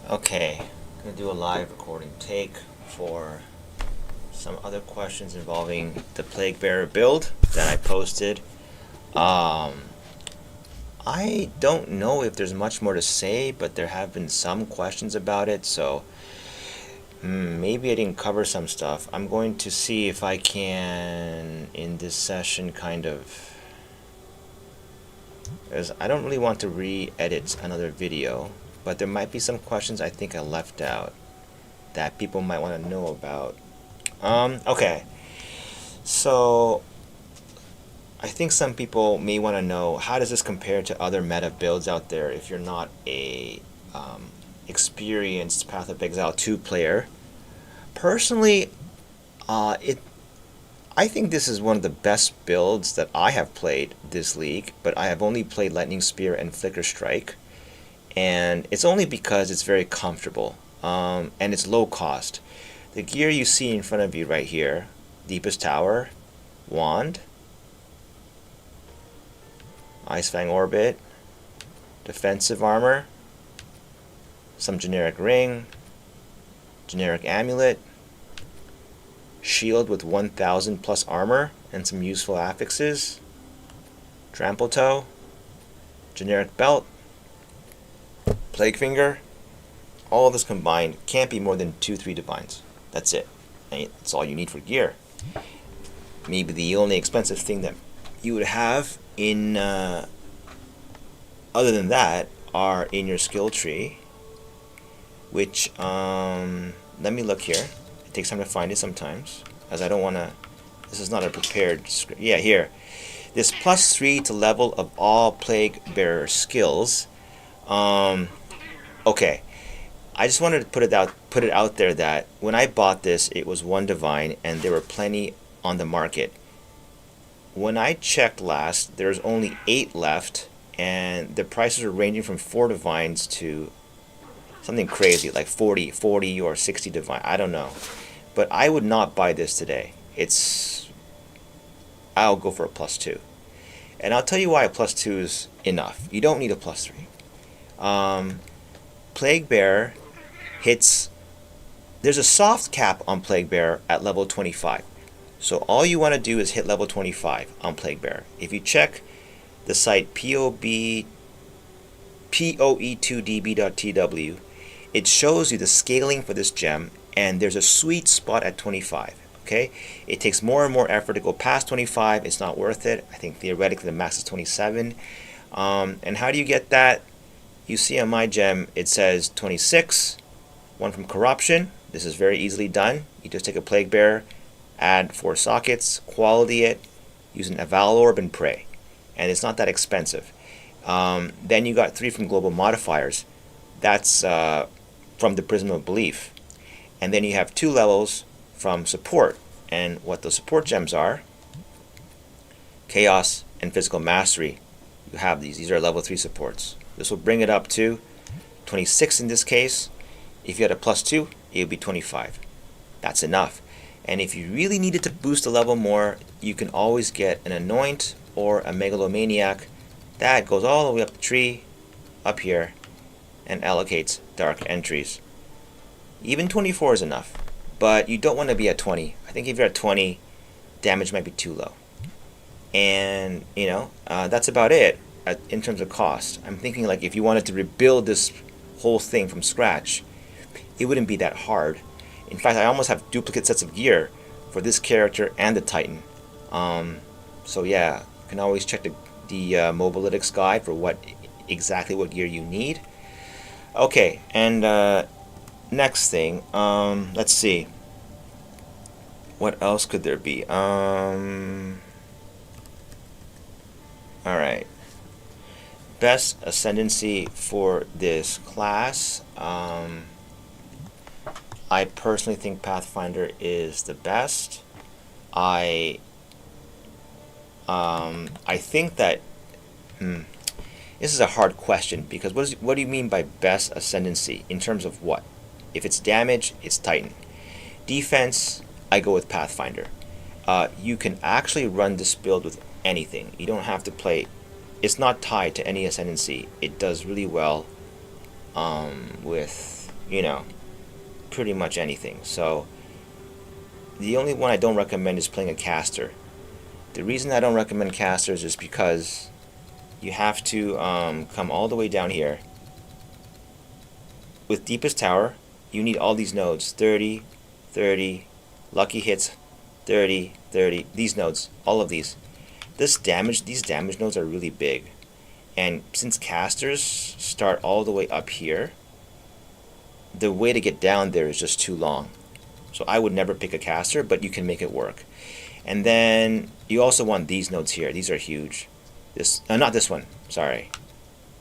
Okay, I'm gonna do a live recording take for some other questions involving the Plaguebearer build that I posted. I don't know if there's much more to say, but there have been some questions about it, so maybe I didn't cover some stuff. I'm going to see if I can, in this session, because I don't really want to re-edit another video, but there might be some questions I think I left out that people might want to know about. Okay. So I think some people may want to know, how does this compare to other meta builds out there if you're not a experienced Path of Exile 2 player. Personally, I think this is one of the best builds that I have played this league, but I have only played Lightning Spear and Flicker Strike, and it's only because it's very comfortable, and it's low cost. The gear you see in front of you right here, Deepest Tower, Wand, Ice Fang Orbit, Defensive Armor, some generic ring, generic amulet, shield with 1000 plus armor and some useful affixes, trample toe, generic belt, plague finger. All of this combined can't be more than 2-3 divines. That's it. That's all you need for gear. Maybe the only expensive thing that you would have in other than that are in your skill tree, which let me look here. It takes time to find it sometimes, as I don't want to. This is not a prepared script. Yeah, here. This +3 to level of all Plaguebearer skills. Okay, I just wanted to put it out there that when I bought this, it was 1 divine, and there were plenty on the market. When I checked last, there's only 8 left, and the prices are ranging from 4 divines to something crazy like 40 or 60 divine. I don't know, but I would not buy this today. I'll go for a +2, and I'll tell you why a +2 is enough. You don't need a +3. Plaguebearer hits. There's a soft cap on Plaguebearer at level 25. So all you want to do is hit level 25 on Plaguebearer. If you check the site poe2db.tw, it shows you the scaling for this gem, and there's a sweet spot at 25. Okay, it takes more and more effort to go past 25. It's not worth it. I think theoretically the max is 27. And how do you get that? You see on my gem it says 26, 1 from corruption. This is very easily done. You just take a Plaguebearer, add 4 sockets, quality it, use an Eval Orb, and pray. And it's not that expensive. Then you got 3 from global modifiers. That's from the Prism of Belief. And then you have 2 levels from support. And what those support gems are: Chaos and Physical Mastery. You have these. These are level 3 supports. This will bring it up to 26 in this case. If you had a +2, it would be 25. That's enough. And if you really needed to boost the level more, you can always get an Anoint or a Megalomaniac. That goes all the way up the tree, up here, and allocates dark entries. Even 24 is enough, but you don't want to be at 20. I think if you're at 20, damage might be too low. And, that's about it in terms of cost. I'm thinking like if you wanted to rebuild this whole thing from scratch, it wouldn't be that hard. In fact, I almost have duplicate sets of gear for this character and the Titan. So yeah, you can always check the Mobalytics guide for exactly what gear you need. Okay, and next thing, let's see. What else could there be? Alright. Best Ascendancy for this class. I personally think Pathfinder is the best. I think that this is a hard question, because what do you mean by best Ascendancy in terms of what? If it's damage, it's Titan. Defense, I go with Pathfinder. You can actually run this build with anything. You don't have to play. It's not tied to any Ascendancy. It does really well with you know, pretty much anything. So the only one I don't recommend is playing a caster. The reason I don't recommend casters is because you have to come all the way down here. With Deepest Tower, you need all these nodes, 30, 30, lucky hits, 30, 30, these nodes, all of these. These damage nodes are really big. And since casters start all the way up here, the way to get down there is just too long. So I would never pick a caster, but you can make it work. And then you also want these nodes here. These are huge. This, not this one, sorry.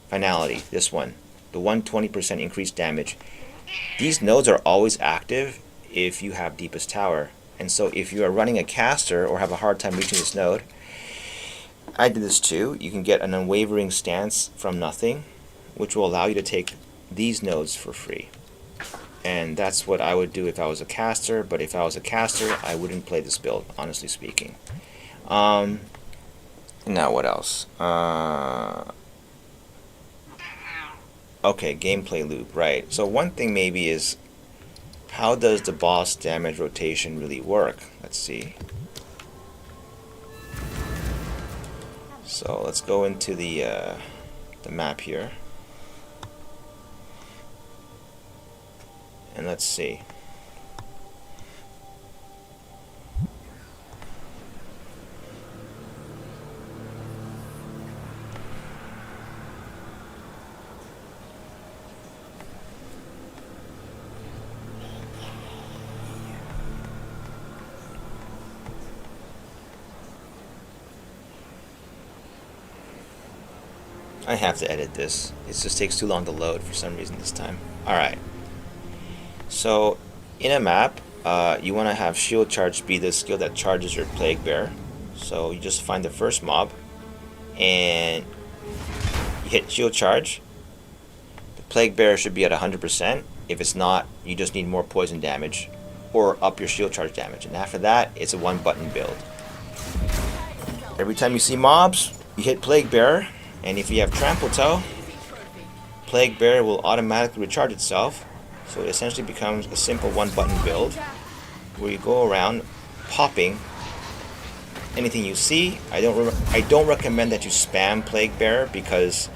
Finality, this one. The 120% increased damage. These nodes are always active if you have Deepest Tower. And so if you are running a caster or have a hard time reaching this node, I did this too. You can get an unwavering stance from nothing, which will allow you to take these nodes for free. And that's what I would do if I was a caster, but if I was a caster, I wouldn't play this build, honestly speaking. Now what else? Okay, gameplay loop, right. So one thing maybe is, how does the boss damage rotation really work? Let's see. So let's go into the map here. And let's see. I have to edit this. It just takes too long to load for some reason this time. Alright. So, in a map, you want to have Shield Charge be the skill that charges your Plaguebearer. So, you just find the first mob, and you hit Shield Charge. The Plaguebearer should be at 100%. If it's not, you just need more poison damage, or up your Shield Charge damage. And after that, it's a one-button build. Every time you see mobs, you hit Plaguebearer, and if you have Trample Toe, Plaguebearer will automatically recharge itself. So it essentially becomes a simple one-button build where you go around popping anything you see. I don't recommend that you spam Plaguebearer, because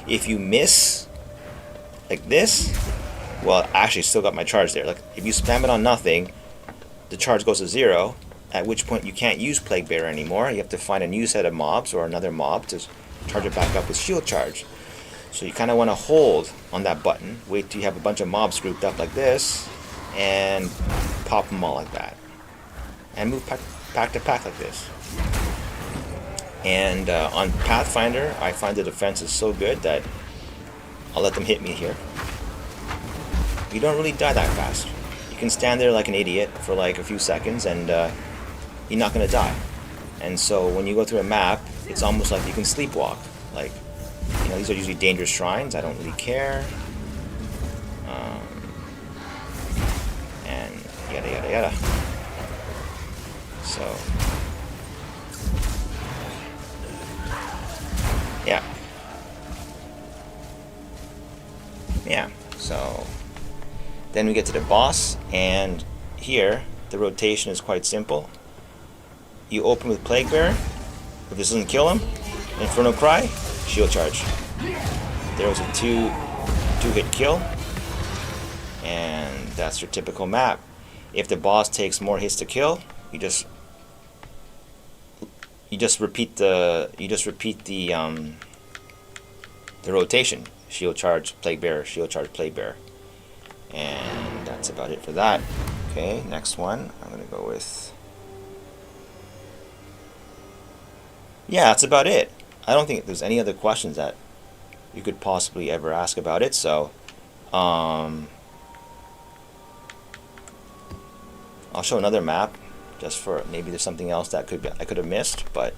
if you miss like this, well, I actually still got my charge there. Like if you spam it on nothing, the charge goes to 0, at which point you can't use Plaguebearer anymore. You have to find a new set of mobs or another mob to charge it back up with Shield Charge. So you kind of want to hold on that button, wait till you have a bunch of mobs grouped up like this, and pop them all like that. And move pack to pack like this. And on Pathfinder, I find the defense is so good that I'll let them hit me here. You don't really die that fast. You can stand there like an idiot for like a few seconds, and you're not going to die. And so when you go through a map, it's almost like you can sleepwalk. Like, you know, these are usually dangerous shrines. I don't really care. And yada yada yada. So, yeah. Yeah, so then we get to the boss, and here the rotation is quite simple. You open with Plaguebearer. If this doesn't kill him, Inferno Cry, Shield Charge. There was a two-hit kill, and that's your typical map. If the boss takes more hits to kill, you just repeat the rotation. Shield Charge, Plaguebearer, Shield Charge, Plaguebearer. And that's about it for that. Okay, next one. I'm gonna go with, yeah, that's about it. I don't think there's any other questions that you could possibly ever ask about it. So, I'll show another map just for maybe there's something else that I could have missed, but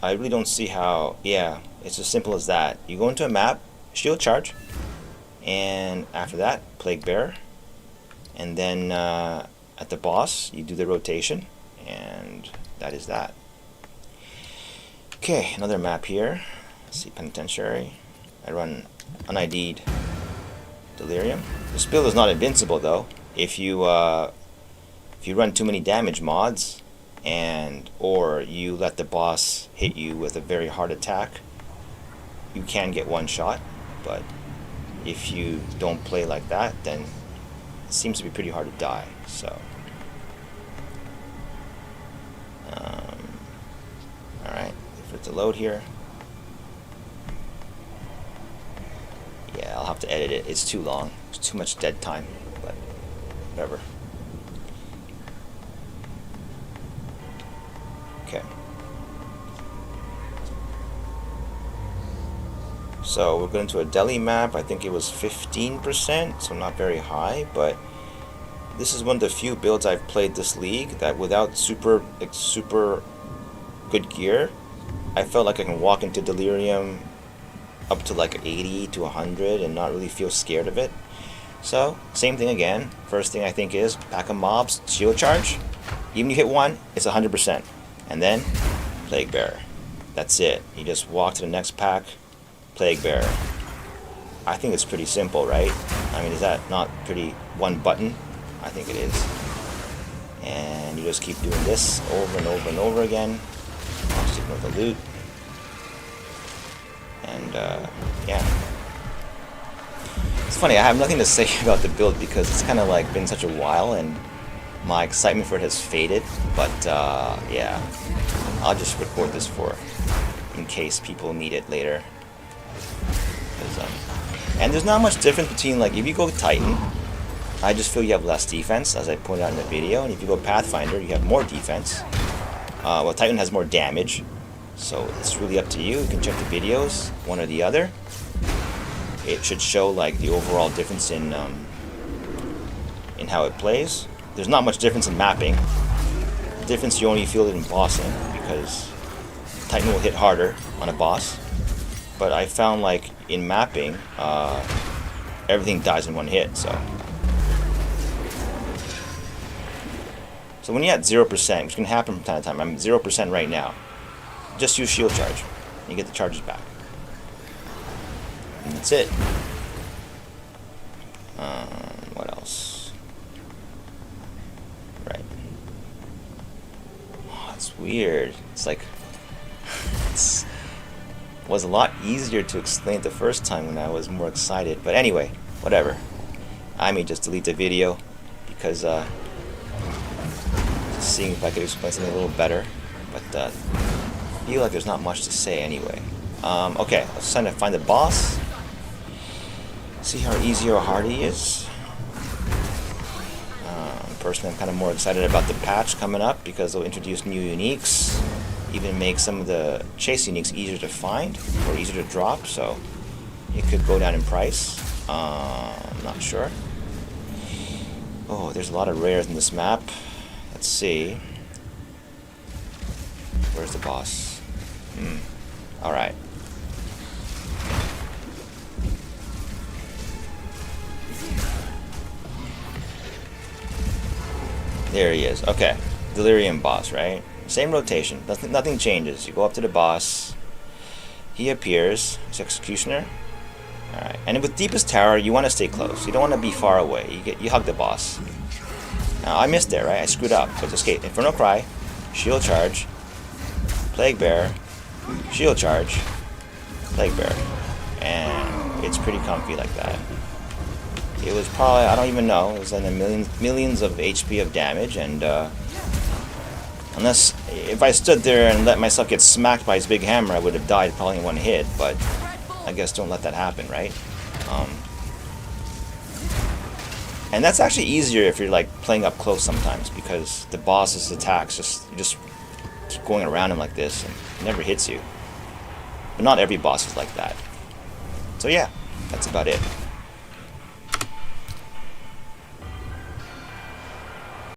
I really don't see how. Yeah, it's as simple as that. You go into a map, Shield Charge, and after that, Plaguebearer, and then at the boss, you do the rotation, and that is that. Okay, another map here. Let's see, Penitentiary. I run unID'd Delirium. This build is not invincible though. If you run too many damage mods, or you let the boss hit you with a very hard attack, you can get one shot. But if you don't play like that, then it seems to be pretty hard to die. So, all right, wait for it to load here. Yeah, I'll have to edit it. It's too long. It's too much dead time. But whatever. Okay. So we're going to a Delhi map. I think it was 15%, so not very high, but this is one of the few builds I've played this league that without super good gear, I felt like I can walk into Delirium up to like 80 to 100 and not really feel scared of it. So same thing again. First thing I think is pack of mobs, shield charge. Even if you hit one, it's 100%. And then Plaguebearer. That's it. You just walk to the next pack. Plaguebearer. I think it's pretty simple, right? I mean, is that not pretty one button? I think it is. And you just keep doing this over and over and over again. I'll just ignore the loot. And yeah. It's funny, I have nothing to say about the build because it's kind of like been such a while and my excitement for it has faded. But yeah, I'll just record this in case people need it later. And there's not much difference between, like, if you go Titan, I just feel you have less defense, as I pointed out in the video, and if you go Pathfinder, you have more defense. Well, Titan has more damage, so it's really up to you. You can check the videos, one or the other. It should show, like, the overall difference in how it plays. There's not much difference in mapping. The difference you only feel it in bossing, because Titan will hit harder on a boss. But I found, like, in mapping, everything dies in one hit, so when you're at 0%, which can happen from time to time, I'm 0% right now, just use shield charge, and you get the charges back. And that's it. What else? Right. Oh, it's weird. It's like... was a lot easier to explain the first time when I was more excited. But anyway, whatever. I may just delete the video because just seeing if I could explain something a little better. But I feel like there's not much to say anyway. Okay, let's try to find the boss. See how easy or hard he is. Personally, I'm kind of more excited about the patch coming up because they'll introduce new uniques. Even make some of the chase uniques easier to find or easier to drop, so it could go down in price. I'm not sure. Oh, there's a lot of rares in this map. Let's see. Where's the boss? Alright. There he is. Okay. Delirium boss, right? Same rotation. Nothing changes. You go up to the boss. He appears. He's Executioner. Alright. And with Deepest Tower, you want to stay close. You don't want to be far away. You hug the boss. Now, I missed there, right? I screwed up. But escape. Infernal Cry. Shield Charge. Plaguebearer. Shield Charge. Plaguebearer. And it's pretty comfy like that. It was probably, I don't even know, it was in the millions of HP of damage, and unless, if I stood there and let myself get smacked by his big hammer, I would have died probably in one hit, but I guess don't let that happen, right? And that's actually easier if you're like playing up close sometimes, because the boss's attacks, you just keep going around him like this, and it never hits you. But not every boss is like that. So yeah, that's about it.